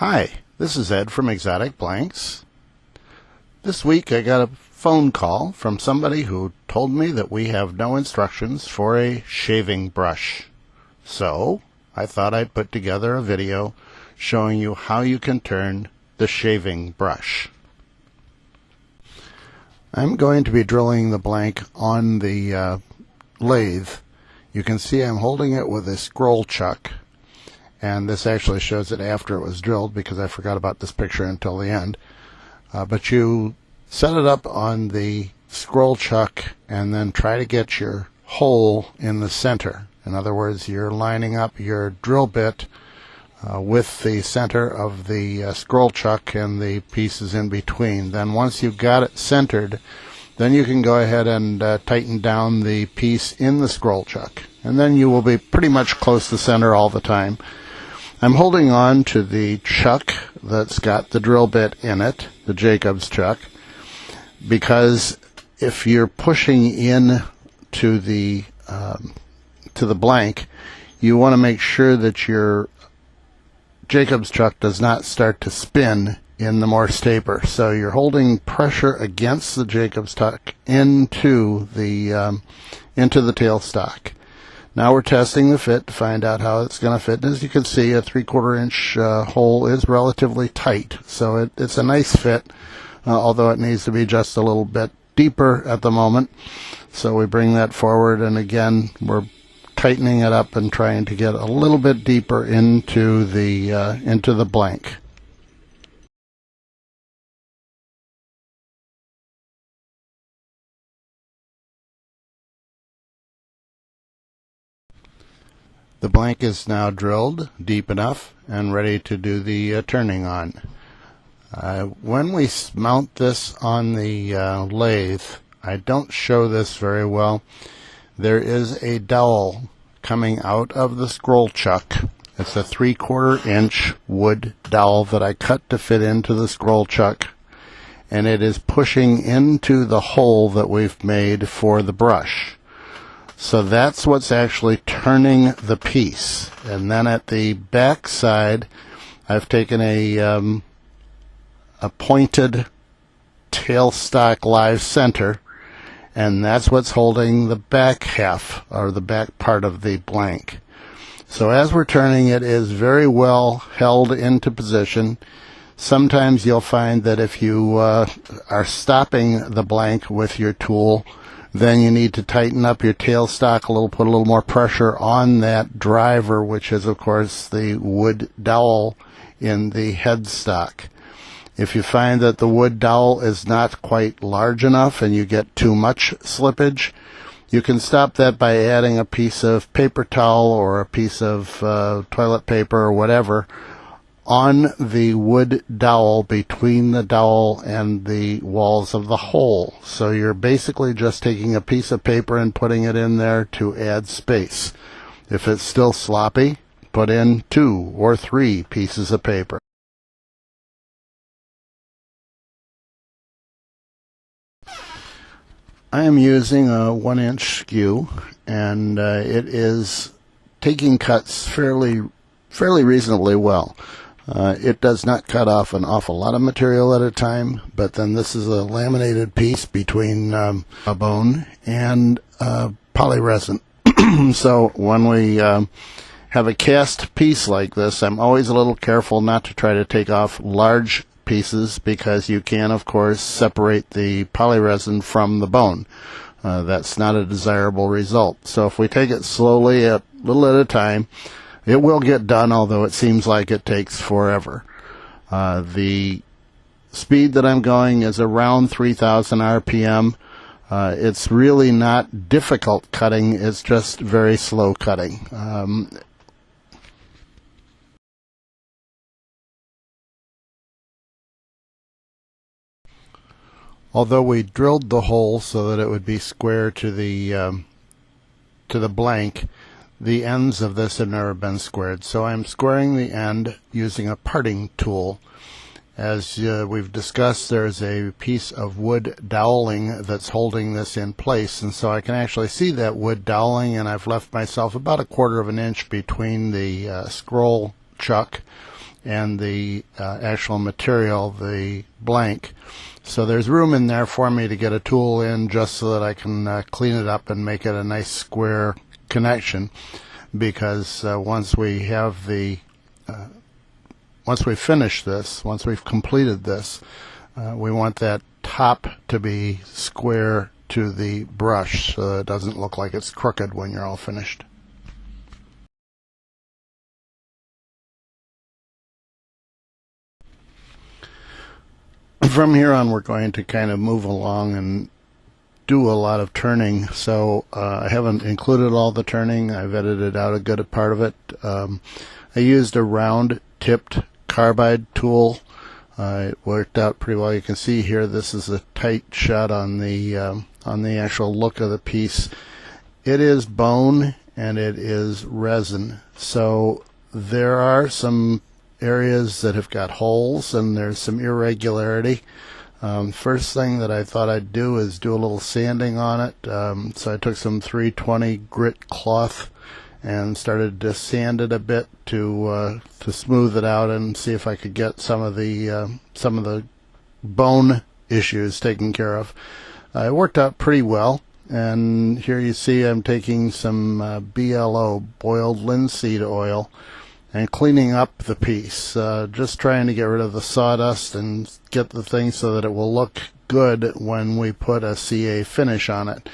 Hi, this is Ed from Exotic Blanks. This week I got a phone call from somebody who told me that we have no instructions for a shaving brush. So I thought I'd put together a video showing you how you can turn the shaving brush. I'm going to be drilling the blank on the lathe. You can see I'm holding it with a scroll chuck. And this actually shows it after it was drilled because I forgot about this picture until the end. But you set it up on the scroll chuck and then try to get your hole in the center. In other words, you're lining up your drill bit with the center of the scroll chuck and the pieces in between. Then once you've got it centered, then you can go ahead and tighten down the piece in the scroll chuck. And then you will be pretty much close to center all the time. I'm holding on to the chuck that's got the drill bit in it, the Jacob's chuck, because if you're pushing in to the blank, you want to make sure that your Jacob's chuck does not start to spin in the Morse taper. So you're holding pressure against the Jacob's chuck into the tailstock. Now we're testing the fit to find out how it's going to fit. And as you can see, a 3/4 inch hole is relatively tight, so it's a nice fit, although it needs to be just a little bit deeper at the moment. So we bring that forward, and again we're tightening it up and trying to get a little bit deeper into the blank. The blank is now drilled deep enough and ready to do the turning on. When we mount this on the lathe, I don't show this very well. There is a dowel coming out of the scroll chuck. It's a 3/4 inch wood dowel that I cut to fit into the scroll chuck, and it is pushing into the hole that we've made for the brush. So that's what's actually turning the piece. And then at the back side, I've taken a pointed tailstock live center, and that's what's holding the back half, or the back part of the blank. So as we're turning, it is very well held into position. Sometimes you'll find that if you are stopping the blank with your tool, then you need to tighten up your tailstock a little, put a little more pressure on that driver, which is, of course, the wood dowel in the headstock. If you find that the wood dowel is not quite large enough and you get too much slippage, you can stop that by adding a piece of paper towel or a piece of toilet paper or whatever on the wood dowel between the dowel and the walls of the hole. So you're basically just taking a piece of paper and putting it in there to add space. If it's still sloppy, put in 2 or 3 pieces of paper. I am using a 1-inch skew, and it is taking cuts fairly reasonably well. It does not cut off an awful lot of material at a time, but then this is a laminated piece between a bone and polyresin. So when we have a cast piece like this, I'm always a little careful not to try to take off large pieces, because you can, of course, separate the polyresin from the bone. That's not a desirable result. So if we take it slowly, a little at a time, it will get done, although it seems like it takes forever. The speed that I'm going is around 3,000 RPM. It's really not difficult cutting, it's just very slow cutting. Although we drilled the hole so that it would be square to the blank, the ends of this have never been squared. So I'm squaring the end using a parting tool. As we've discussed, there's a piece of wood doweling that's holding this in place, and so I can actually see that wood doweling, and I've left myself about 1/4 of an inch between the scroll chuck and the actual material, the blank. So there's room in there for me to get a tool in just so that I can clean it up and make it a nice square connection, because once we have the once we finish this, once we've completed this, we want that top to be square to the brush so that it doesn't look like it's crooked when you're all finished. From here on, we're going to kind of move along and do a lot of turning. So I haven't included all the turning. I've edited out a good part of it. I used a round tipped carbide tool. It worked out pretty well. You can see here this is a tight shot on the actual look of the piece. It is bone and it is resin, so there are some areas that have got holes and there's some irregularity. First thing that I thought I'd do is do a little sanding on it. So I took some 320 grit cloth and started to sand it a bit to smooth it out and see if I could get some of the bone issues taken care of. It worked out pretty well, and here you see I'm taking some BLO, boiled linseed oil, and cleaning up the piece, just trying to get rid of the sawdust and get the thing so that it will look good when we put a CA finish on it.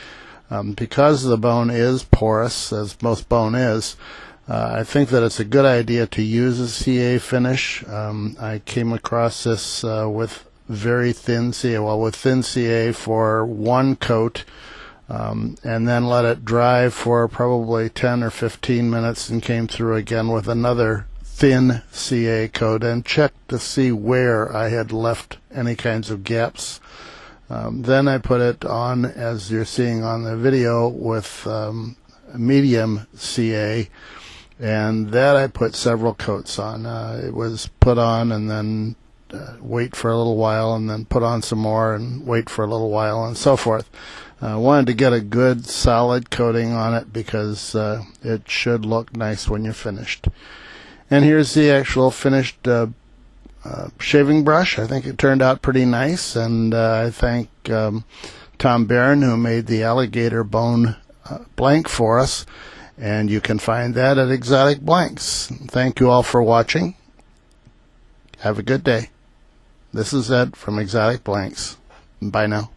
Because the bone is porous, as most bone is, I think that it's a good idea to use a CA finish. I came across this with very thin CA, with thin CA for one coat, and then let it dry for probably 10 or 15 minutes and came through again with another thin CA coat and checked to see where I had left any kinds of gaps. Then I put it on, as you're seeing on the video, with medium CA, and that I put several coats on. It was put on and then wait for a little while and then put on some more and wait for a little while and so forth. I wanted to get a good solid coating on it because it should look nice when you're finished. And here's the actual finished shaving brush. I think it turned out pretty nice, and I thank Tom Barron, who made the alligator bone blank for us, and you can find that at Exotic Blanks. Thank you all for watching. Have a good day. This is Ed from Exotic Blanks. Bye now.